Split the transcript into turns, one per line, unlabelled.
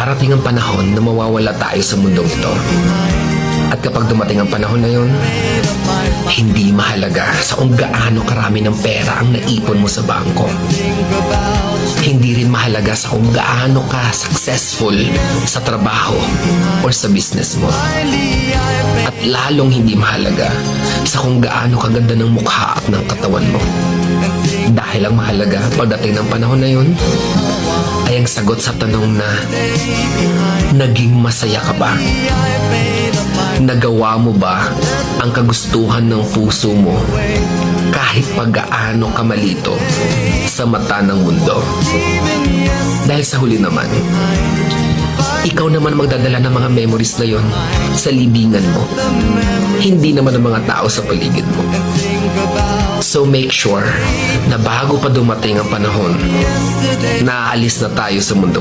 Darating ang panahon na mawawala tayo sa mundong ito. At kapag dumating ang panahon na yun, hindi mahalaga sa kung gaano karami ng pera ang naipon mo sa bangko. Hindi rin mahalaga sa kung gaano ka successful sa trabaho or sa business mo. At lalong hindi mahalaga sa kung gaano kaganda ng mukha at ng katawan mo. Dahil ang mahalaga pagdating ng panahon na yun ay ang sagot sa tanong na naging masaya ka ba? Nagawa mo ba ang kagustuhan ng puso mo kahit pag-gaano ka malito sa mata ng mundo? Dahil sa huli naman, ikaw naman magdadala ng mga memories na yon sa libingan mo. Hindi naman ang mga tao sa paligid mo. So make sure na bago pa dumating ang panahon na aalis na tayo sa mundo